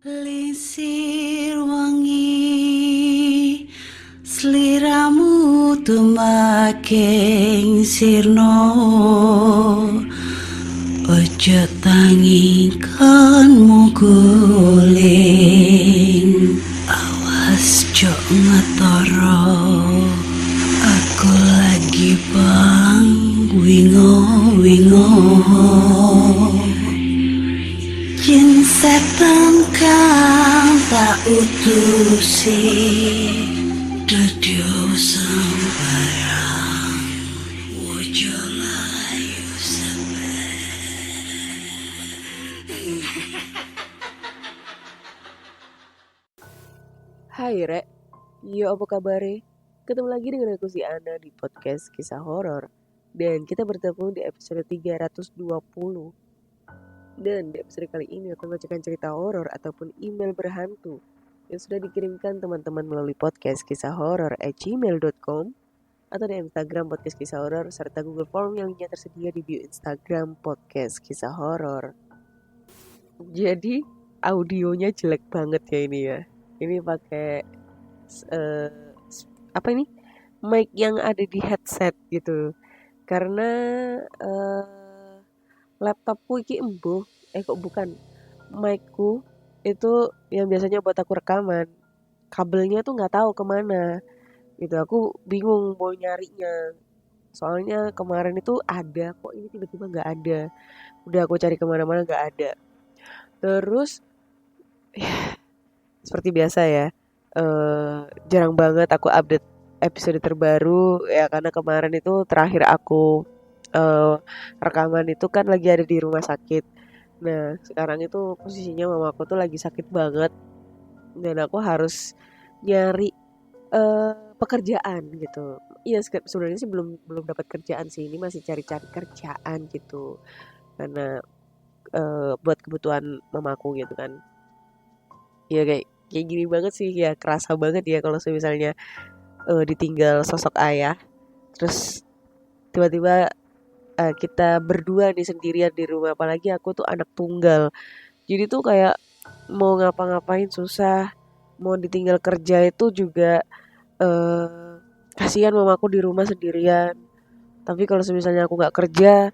Lisir wangi sliramu tumaking sirno ojo tangi kanmu guling awas jok ngetoro aku lagi bang wingo Jin setan kang tak utusi Dadyo sambarang Wojo layu sampai Hai Rek, yo apa kabare? Ketemu lagi dengan aku si Ana di podcast kisah horor. Dan kita bertemu di episode 320. Dan di episode kali ini akan membacakan cerita horor ataupun email berhantu yang sudah dikirimkan teman-teman melalui podcast kisah horor@gmail.com atau di Instagram podcast kisah horor serta Google Form yang linknya tersedia di bio Instagram podcast kisah horor. Jadi audionya jelek banget ya ini ya. Ini pakai mic yang ada di headset gitu. Karena laptopku iki kok bukan micku itu yang biasanya buat aku rekaman, kabelnya tuh nggak tahu kemana gitu. Aku bingung mau nyarinya, soalnya kemarin itu ada, kok ini tiba-tiba nggak ada. Udah aku cari kemana-mana nggak ada. Terus seperti biasa ya, jarang banget aku update episode terbaru ya, karena kemarin itu terakhir aku rekaman itu kan lagi ada di rumah sakit. Nah sekarang itu posisinya mamaku tuh lagi sakit banget dan aku harus nyari pekerjaan gitu. Iya sebenarnya sih belum belum dapat kerjaan sih, ini masih cari-cari kerjaan gitu karena buat kebutuhan mamaku gitu kan. Ya kayak kayak gini banget sih ya, kerasa banget ya kalau misalnya ditinggal sosok ayah, terus tiba-tiba kita berdua nih sendirian di rumah, apalagi aku tuh anak tunggal. Jadi tuh kayak mau ngapa-ngapain susah, mau ditinggal kerja itu juga kasihan mamaku di rumah sendirian. Tapi kalau misalnya aku nggak kerja,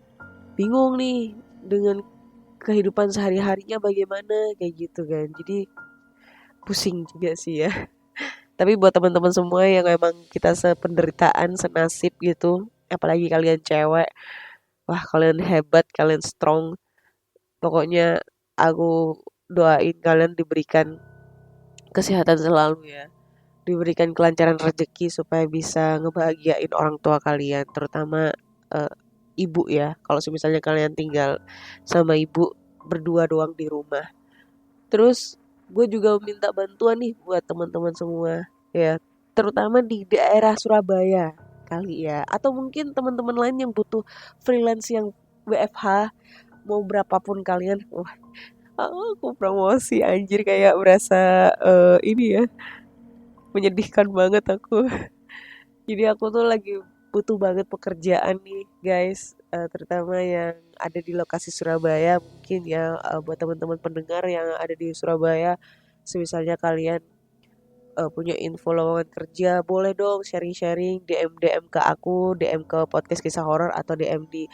bingung nih dengan kehidupan sehari-harinya bagaimana kayak gitu kan. Jadi pusing juga sih ya. Tapi buat teman-teman semua yang emang kita sependeritaan, senasib gitu, apalagi kalian cewek, wah kalian hebat, kalian strong. Pokoknya aku doain kalian diberikan kesehatan selalu ya. Diberikan kelancaran rezeki supaya bisa ngebahagiain orang tua kalian, terutama eh, ibu ya. Kalau misalnya kalian tinggal sama ibu berdua doang di rumah. Terus gue juga minta bantuan nih buat teman-teman semua ya, terutama di daerah Surabaya kali ya, atau mungkin teman-teman lain yang butuh freelance yang WFH, mau berapapun kalian. Wah, aku promosi anjir, kayak berasa ini ya, menyedihkan banget aku. Jadi aku tuh lagi butuh banget pekerjaan nih guys, terutama yang ada di lokasi Surabaya. Mungkin ya buat teman-teman pendengar yang ada di Surabaya, misalnya kalian punya info lowongan kerja, boleh dong sharing-sharing, DM ke aku, DM ke podcast kisah horor, atau DM di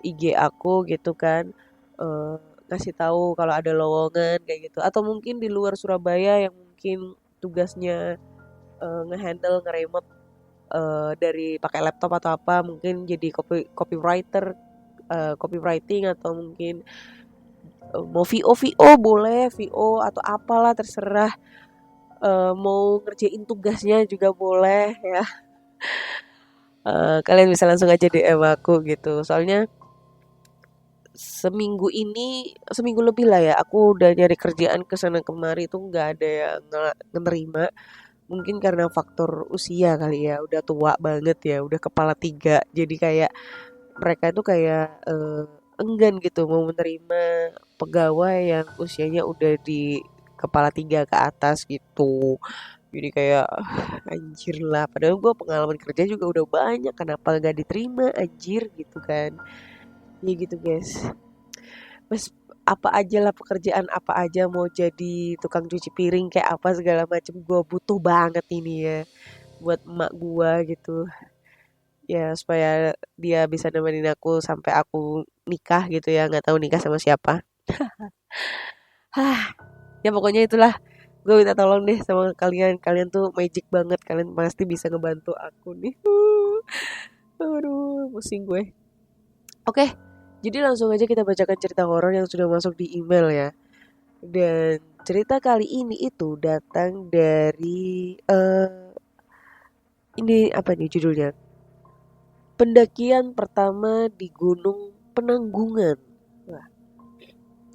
IG aku gitu kan. Eh, Ngasih tahu kalau ada lowongan kayak gitu, atau mungkin di luar Surabaya yang mungkin tugasnya ngehandle ngeremote dari pakai laptop atau apa, mungkin jadi copywriter, copywriting, atau mungkin mau VO boleh, VO atau apalah terserah. Mau ngerjain tugasnya juga boleh ya. Kalian bisa langsung aja DM aku gitu. Soalnya seminggu lebih lah ya, aku udah nyari kerjaan kesana kemari tuh nggak ada yang ngerima. Mungkin karena faktor usia kali ya, udah tua banget ya, udah kepala tiga. Jadi kayak mereka itu kayak enggan gitu mau menerima pegawai yang usianya udah di kepala tiga ke atas gitu. Jadi kayak anjir lah, padahal gue pengalaman kerja juga udah banyak, kenapa gak diterima anjir gitu kan. Ya gitu guys. Mas, apa aja lah, pekerjaan apa aja, mau jadi tukang cuci piring kayak apa segala macem, gue butuh banget ini ya buat emak gue gitu ya, supaya dia bisa nemenin aku sampai aku nikah gitu ya, nggak tahu nikah sama siapa. Hah, ya pokoknya itulah, gue minta tolong deh sama kalian, kalian tuh magic banget, kalian pasti bisa ngebantu aku nih. Aduh, pusing gue. Oke, jadi langsung aja kita bacakan cerita horor yang sudah masuk di email ya. Dan cerita kali ini itu datang dari ini apa nih judulnya? Pendakian pertama di Gunung Penanggungan. Wah,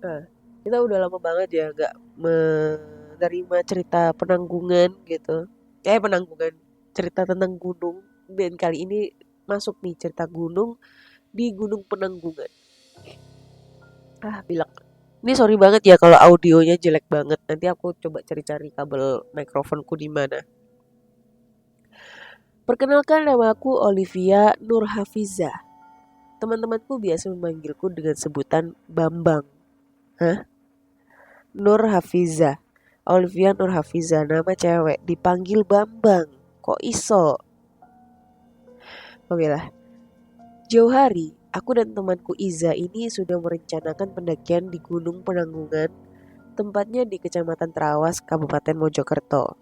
nah, kita udah lama banget ya nggak menerima cerita penanggungan gitu. Penanggungan, cerita tentang gunung. Dan kali ini masuk nih cerita gunung di Gunung Penanggungan. Bilang. Ini sorry banget ya kalau audionya jelek banget. Nanti aku coba cari-cari kabel mikrofonku di mana. Perkenalkan, nama aku Olivia Nurhafiza. Teman-temanku biasa memanggilku dengan sebutan Bambang. Hah? Nurhafiza. Olivia Nurhafiza, nama cewek, dipanggil Bambang. Kok iso? Oke lah. Jauh hari, aku dan temanku Iza ini sudah merencanakan pendakian di Gunung Penanggungan, tempatnya di Kecamatan Trawas, Kabupaten Mojokerto.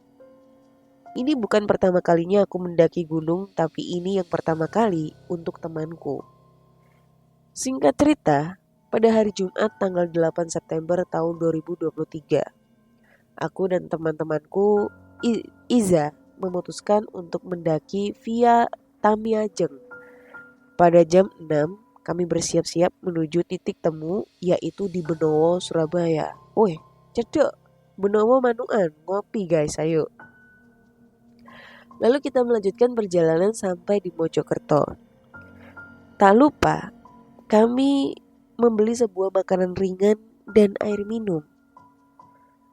Ini bukan pertama kalinya aku mendaki gunung, tapi ini yang pertama kali untuk temanku. Singkat cerita, pada hari Jumat tanggal 8 September tahun 2023, aku dan teman-temanku Iza memutuskan untuk mendaki via Tamiajeng. Pada jam 6, kami bersiap-siap menuju titik temu, yaitu di Benowo, Surabaya. Woi, cedek, Benowo Manuan, ngopi guys, ayo. Lalu kita melanjutkan perjalanan sampai di Mojokerto. Tak lupa, kami membeli sebuah makanan ringan dan air minum.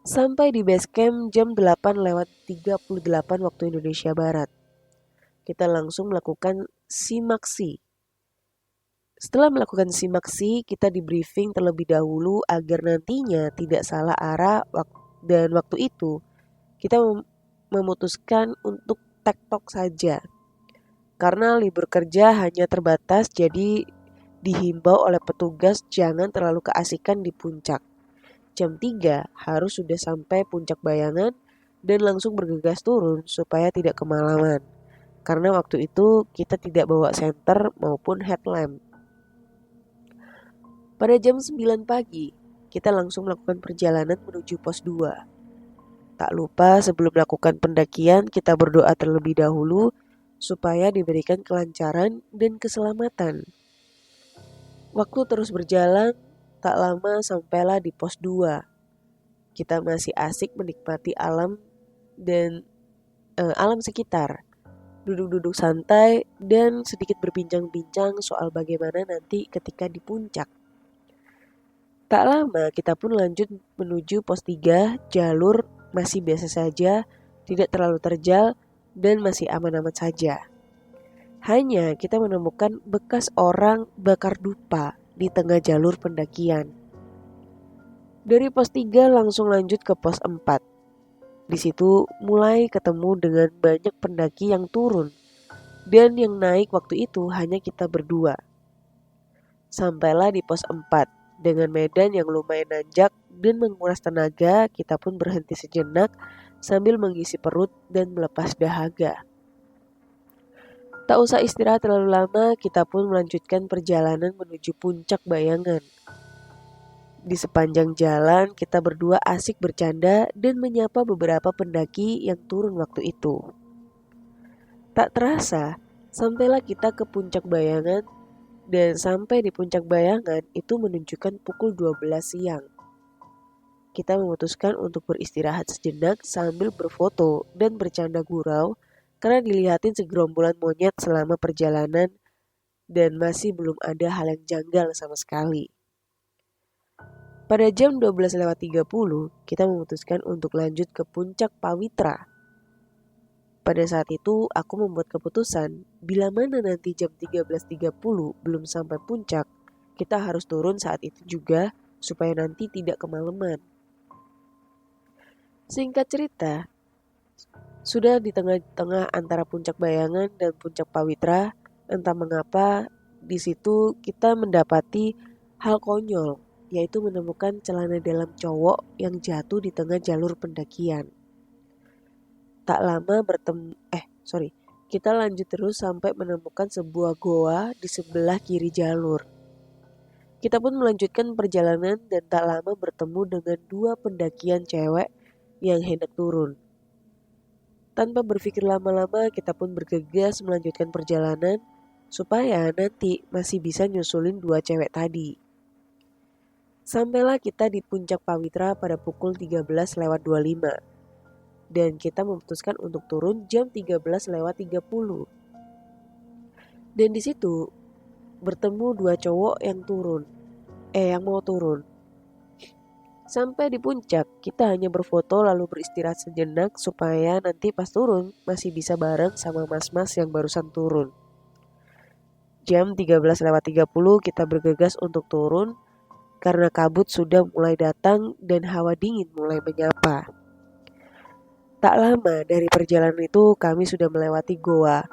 Sampai di base camp jam 8:38 waktu Indonesia Barat. Kita langsung melakukan simaksi. Setelah melakukan simaksi, kita di briefing terlebih dahulu agar nantinya tidak salah arah, dan waktu itu kita memutuskan untuk tektok saja. Karena libur kerja hanya terbatas, jadi dihimbau oleh petugas jangan terlalu keasikan di puncak. Jam 3 harus sudah sampai puncak Bayangan dan langsung bergegas turun supaya tidak kemalaman. Karena waktu itu kita tidak bawa senter maupun headlamp. Pada jam 9 pagi, kita langsung melakukan perjalanan menuju pos 2. Tak lupa sebelum melakukan pendakian kita berdoa terlebih dahulu supaya diberikan kelancaran dan keselamatan. Waktu terus berjalan, tak lama sampailah di pos 2. Kita masih asik menikmati alam dan alam sekitar. Duduk-duduk santai dan sedikit berbincang-bincang soal bagaimana nanti ketika di puncak. Tak lama kita pun lanjut menuju pos 3, jalur masih biasa saja, tidak terlalu terjal, dan masih aman-aman saja. Hanya kita menemukan bekas orang bakar dupa di tengah jalur pendakian. Dari pos 3 langsung lanjut ke pos 4. Di situ mulai ketemu dengan banyak pendaki yang turun, dan yang naik waktu itu hanya kita berdua. Sampailah di pos 4. Dengan medan yang lumayan nanjak dan menguras tenaga, kita pun berhenti sejenak sambil mengisi perut dan melepas dahaga. Tak usah istirahat terlalu lama, kita pun melanjutkan perjalanan menuju puncak Bayangan. Di sepanjang jalan, kita berdua asik bercanda dan menyapa beberapa pendaki yang turun waktu itu. Tak terasa, sampailah kita ke puncak Bayangan. Dan sampai di puncak Bayangan itu menunjukkan pukul 12 siang. Kita memutuskan untuk beristirahat sejenak sambil berfoto dan bercanda gurau karena dilihatin segerombolan monyet selama perjalanan dan masih belum ada hal yang janggal sama sekali. Pada jam 12:30 kita memutuskan untuk lanjut ke puncak Pawitra. Pada saat itu aku membuat keputusan, bila mana nanti jam 13:30 belum sampai puncak, kita harus turun saat itu juga supaya nanti tidak kemalaman. Singkat cerita, sudah di tengah-tengah antara Puncak Bayangan dan Puncak Pawitra, entah mengapa di situ kita mendapati hal konyol, yaitu menemukan celana dalam cowok yang jatuh di tengah jalur pendakian. Tak lama kita lanjut terus sampai menemukan sebuah goa di sebelah kiri jalur. Kita pun melanjutkan perjalanan dan tak lama bertemu dengan dua pendakian cewek yang hendak turun. Tanpa berpikir lama-lama, kita pun bergegas melanjutkan perjalanan supaya nanti masih bisa nyusulin dua cewek tadi. Sampailah kita di Puncak Pawitra pada pukul 13:25 dan kita memutuskan untuk turun jam 13:30. Dan di situ bertemu dua cowok yang mau turun. Sampai di puncak, kita hanya berfoto lalu beristirahat sejenak supaya nanti pas turun masih bisa bareng sama mas-mas yang barusan turun. Jam 13:30 kita bergegas untuk turun karena kabut sudah mulai datang dan hawa dingin mulai menyapa. Tak lama dari perjalanan itu kami sudah melewati goa.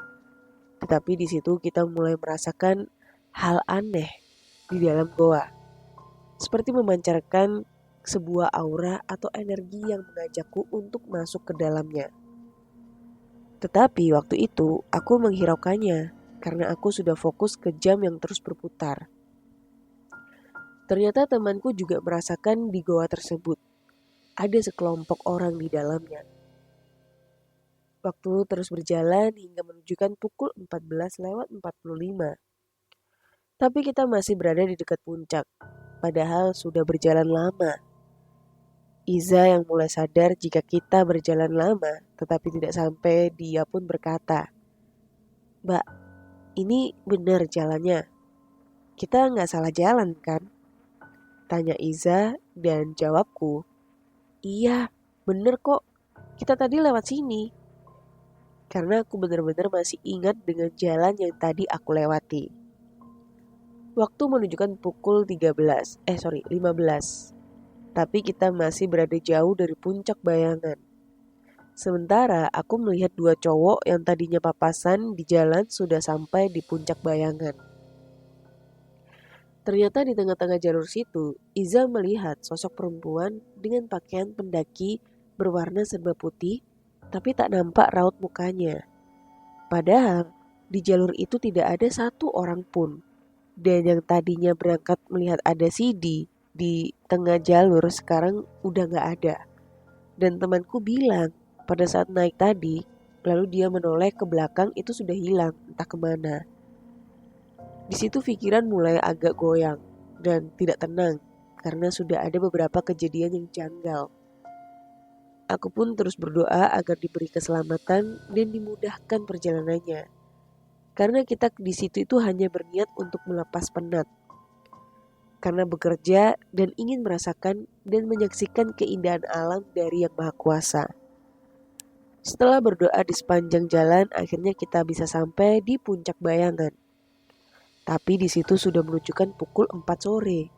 Tetapi di situ kita mulai merasakan hal aneh di dalam goa. Seperti memancarkan sebuah aura atau energi yang mengajakku untuk masuk ke dalamnya. Tetapi waktu itu aku menghiraukannya karena aku sudah fokus ke jam yang terus berputar. Ternyata temanku juga merasakan di goa tersebut ada sekelompok orang di dalamnya. Waktu terus berjalan hingga menunjukkan pukul 14:45. Tapi kita masih berada di dekat puncak, padahal sudah berjalan lama. Iza yang mulai sadar jika kita berjalan lama, tetapi tidak sampai, dia pun berkata, "Mbak, ini benar jalannya. Kita nggak salah jalan kan?" Tanya Iza dan jawabku, "Iya, bener kok. Kita tadi lewat sini." Karena aku benar-benar masih ingat dengan jalan yang tadi aku lewati. Waktu menunjukkan pukul 15. Tapi kita masih berada jauh dari Puncak Bayangan. Sementara aku melihat dua cowok yang tadinya papasan di jalan sudah sampai di Puncak Bayangan. Ternyata di tengah-tengah jalur situ, Iza melihat sosok perempuan dengan pakaian pendaki berwarna serba putih, tapi tak nampak raut mukanya. Padahal di jalur itu tidak ada satu orang pun. Dan yang tadinya berangkat melihat ada Sidi di tengah jalur sekarang udah gak ada. Dan temanku bilang pada saat naik tadi, lalu dia menoleh ke belakang itu sudah hilang entah kemana. Di situ pikiran mulai agak goyang dan tidak tenang karena sudah ada beberapa kejadian yang janggal. Aku pun terus berdoa agar diberi keselamatan dan dimudahkan perjalanannya. Karena kita di situ itu hanya berniat untuk melepas penat. Karena bekerja dan ingin merasakan dan menyaksikan keindahan alam dari Yang Maha Kuasa. Setelah berdoa di sepanjang jalan, akhirnya kita bisa sampai di Puncak Bayangan. Tapi di situ sudah menunjukkan pukul 4 sore.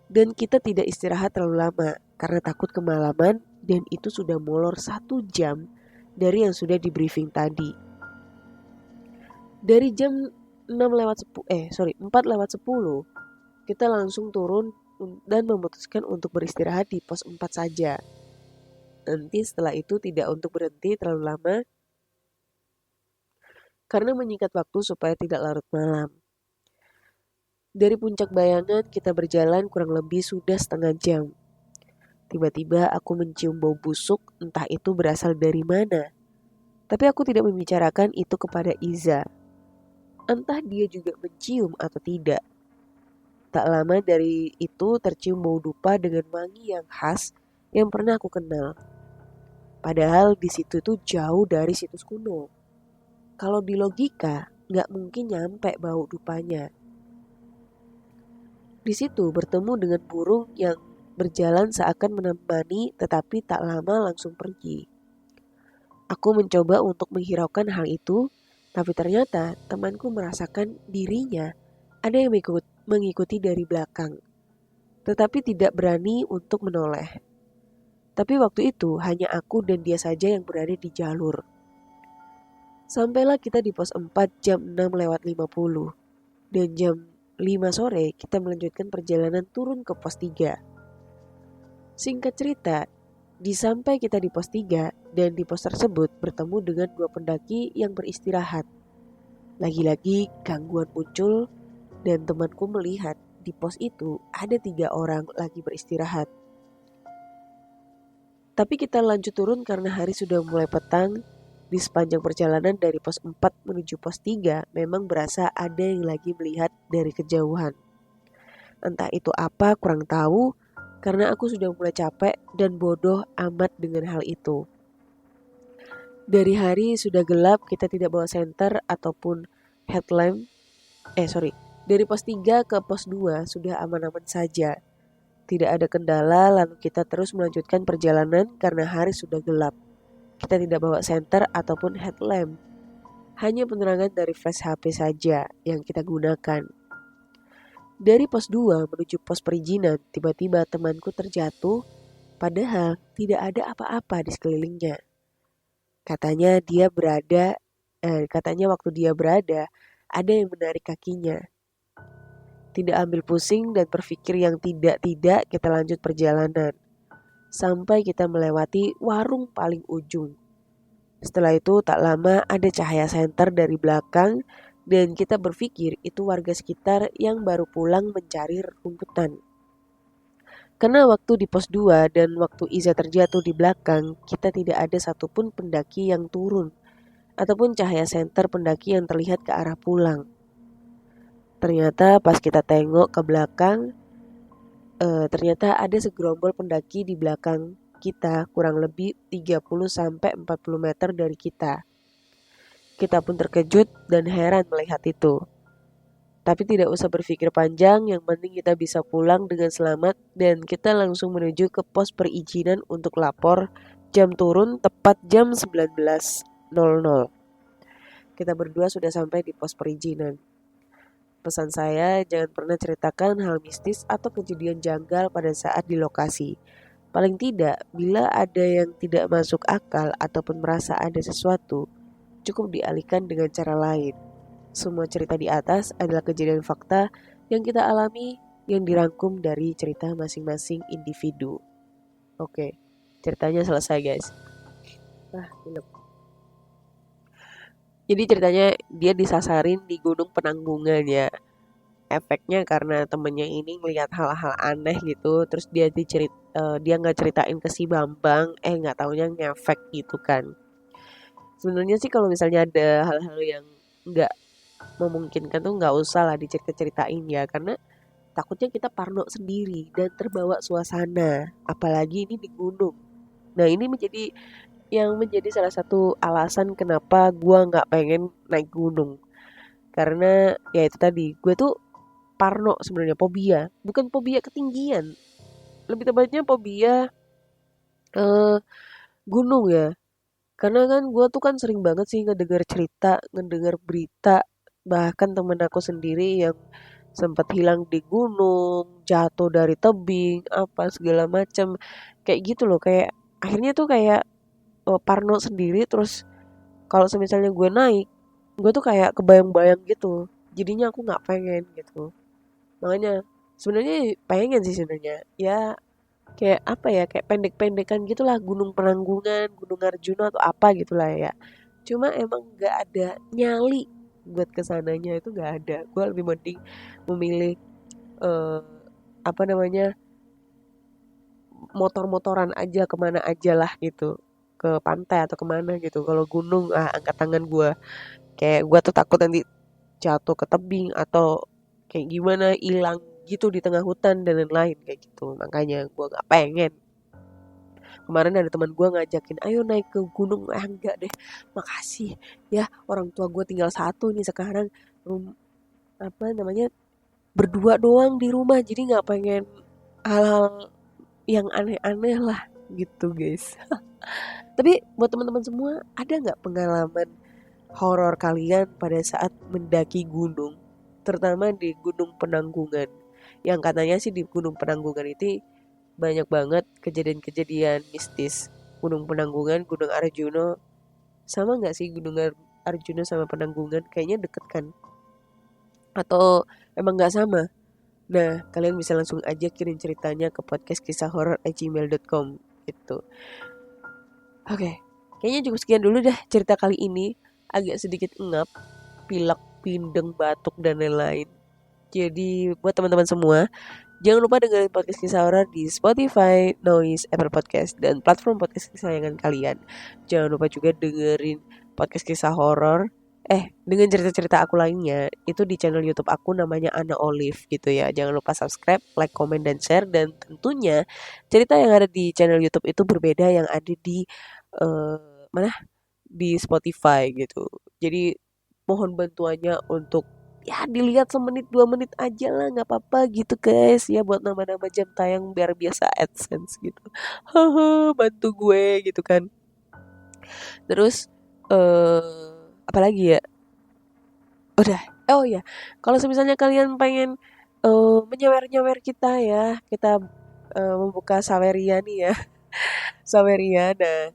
Dan kita tidak istirahat terlalu lama karena takut kemalaman dan itu sudah molor 1 jam dari yang sudah di briefing tadi. Dari jam 4:10 kita langsung turun dan memutuskan untuk beristirahat di pos 4 saja. Nanti setelah itu tidak untuk berhenti terlalu lama karena menyingkat waktu supaya tidak larut malam. Dari Puncak Bayangan kita berjalan kurang lebih sudah setengah jam. Tiba-tiba aku mencium bau busuk, entah itu berasal dari mana. Tapi aku tidak membicarakan itu kepada Iza. Entah dia juga mencium atau tidak. Tak lama dari itu tercium bau dupa dengan wangi yang khas yang pernah aku kenal. Padahal di situ itu jauh dari situs kuno. Kalau di logika, nggak mungkin nyampe bau dupanya. Di situ bertemu dengan burung yang berjalan seakan menemani tetapi tak lama langsung pergi. Aku mencoba untuk menghiraukan hal itu, tapi ternyata temanku merasakan dirinya ada yang mengikuti dari belakang. tetapi tidak berani untuk menoleh. Tapi waktu itu hanya aku dan dia saja yang berada di jalur. Sampailah kita di pos 4 jam 6:50 dan jam 5 sore kita melanjutkan perjalanan turun ke pos 3. Singkat cerita, sampai kita di pos 3 dan di pos tersebut bertemu dengan 2 pendaki yang beristirahat. Lagi-lagi gangguan muncul dan temanku melihat di pos itu ada 3 orang lagi beristirahat. Tapi kita lanjut turun karena hari sudah mulai petang. Di sepanjang perjalanan dari pos 4 menuju pos 3 memang berasa ada yang lagi melihat dari kejauhan. Entah itu apa kurang tahu karena aku sudah mulai capek dan bodoh amat dengan hal itu. Dari hari sudah gelap kita tidak bawa senter ataupun headlamp. Dari pos 3 ke pos 2 sudah aman-aman saja. Tidak ada kendala, lalu kita terus melanjutkan perjalanan karena hari sudah gelap. Kita tidak bawa senter ataupun headlamp. Hanya penerangan dari flash HP saja yang kita gunakan. Dari pos 2 menuju pos perizinan, tiba-tiba temanku terjatuh, padahal tidak ada apa-apa di sekelilingnya. Katanya waktu dia berada, ada yang menarik kakinya. Tidak ambil pusing dan berpikir yang tidak-tidak, kita lanjut perjalanan. Sampai kita melewati warung paling ujung. Setelah itu tak lama ada cahaya senter dari belakang dan kita berpikir itu warga sekitar yang baru pulang mencari rumputan. Karena waktu di pos 2 dan waktu Iza terjatuh di belakang, kita tidak ada satupun pendaki yang turun ataupun cahaya senter pendaki yang terlihat ke arah pulang. Ternyata pas kita tengok ke belakang, ternyata ada segerombol pendaki di belakang kita kurang lebih 30-40 meter dari kita. Kita pun terkejut dan heran melihat itu. Tapi tidak usah berpikir panjang, yang penting kita bisa pulang dengan selamat dan kita langsung menuju ke pos perizinan untuk lapor. Jam turun tepat jam 19.00. Kita berdua sudah sampai di pos perizinan. Pesan saya, jangan pernah ceritakan hal mistis atau kejadian janggal pada saat di lokasi. Paling tidak, bila ada yang tidak masuk akal ataupun merasa ada sesuatu, cukup dialihkan dengan cara lain. Semua cerita di atas adalah kejadian fakta yang kita alami yang dirangkum dari cerita masing-masing individu. Oke, ceritanya selesai guys. Jadi ceritanya dia disasarin di Gunung Penanggungan ya. Efeknya karena temennya ini melihat hal-hal aneh gitu, terus dia nggak ceritain ke si Bambang, nggak taunya ngefek gitu kan. Sebenarnya sih kalau misalnya ada hal-hal yang nggak memungkinkan tuh nggak usah lah dicerita-ceritain ya, karena takutnya kita parno sendiri dan terbawa suasana, apalagi ini di gunung. Nah ini menjadi salah satu alasan kenapa gue nggak pengen naik gunung, karena ya itu tadi gue tuh parno sebenarnya, fobia, bukan fobia ketinggian, lebih tepatnya fobia gunung ya. Karena kan gue tuh kan sering banget sih ngedengar cerita, ngedengar berita, bahkan temen aku sendiri yang sempat hilang di gunung, jatuh dari tebing, apa segala macam, kayak gitu loh. Kayak akhirnya tuh kayak parno sendiri. Terus kalau misalnya gue naik, gue tuh kayak kebayang-bayang gitu. Jadinya aku nggak pengen gitu. Makanya sebenarnya pengen sih sebenarnya. Ya kayak apa ya, kayak pendek-pendekan gitulah, Gunung Penanggungan, Gunung Arjuna atau apa gitulah ya. Cuma emang nggak ada nyali buat kesananya, itu nggak ada. Gue lebih mending memilih motor-motoran aja, kemana aja lah gitu, ke pantai atau kemana gitu. Kalau gunung angkat tangan gue. Kayak gue tuh takut nanti jatuh ke tebing atau kayak gimana, hilang gitu di tengah hutan dan lain-lain kayak gitu. Makanya gue nggak pengen. Kemarin ada teman gue ngajakin, ayo naik ke gunung. Enggak deh, makasih ya, orang tua gue tinggal satu nih sekarang, berdua doang di rumah, jadi nggak pengen hal-hal yang aneh-aneh lah gitu guys. Tapi buat teman-teman semua, ada nggak pengalaman horor kalian pada saat mendaki gunung, terutama di Gunung Penanggungan? yang katanya sih di Gunung Penanggungan itu banyak banget kejadian-kejadian mistis. Gunung Penanggungan, Gunung Arjuno, sama nggak sih Gunung Arjuno sama Penanggungan? Kayaknya deket kan? Atau emang nggak sama? Nah, kalian bisa langsung aja kirim ceritanya ke podcastkisahhoror@gmail.com gitu. Oke, kayaknya cukup sekian dulu dah cerita kali ini. Agak sedikit engap, pilek, pindeng, batuk, dan lain-lain. Jadi buat teman-teman semua, jangan lupa dengerin podcast kisah horor di Spotify, Noise, Apple Podcast, dan platform podcast kesayangan kalian. Jangan lupa juga dengerin podcast kisah horor. Dengan cerita-cerita aku lainnya itu di channel YouTube aku namanya Ana Olive gitu ya. Jangan lupa subscribe, like, comment, dan share. Dan tentunya cerita yang ada di channel YouTube itu berbeda yang ada di eh, mana di Spotify gitu. Jadi mohon bantuannya untuk ya dilihat semenit 2 menit aja lah, nggak apa-apa gitu guys ya, buat nama-nama jam tayang biar biasa AdSense gitu. Haha, bantu gue gitu kan. Terus apalagi ya, udah. Oh ya, kalau misalnya kalian pengen menyawer-nyawer kita ya, kita membuka Saweria nih ya. Saweria. Nah,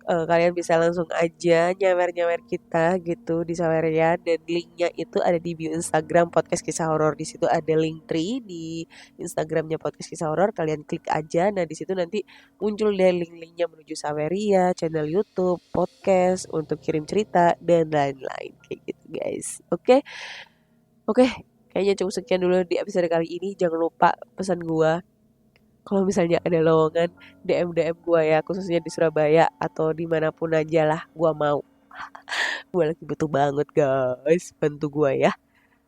kalian bisa langsung aja nyawer-nyawer kita gitu di Saweria, dan linknya itu ada di bio Instagram podcast kisah horor. Di situ ada link tree di Instagramnya podcast kisah horor, kalian klik aja. Nah, di situ nanti muncul deh link-linknya menuju Saweria, channel YouTube, podcast untuk kirim cerita dan lain-lain kayak gitu guys. Oke. Oke, kayaknya cukup sekian dulu di episode kali ini. Jangan lupa pesan gua kalau misalnya ada lowongan, DM gue ya, khususnya di Surabaya atau dimanapun aja lah, gue mau. Gue lagi butuh banget guys, bantu gue ya.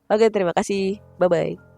Oke, terima kasih, bye bye.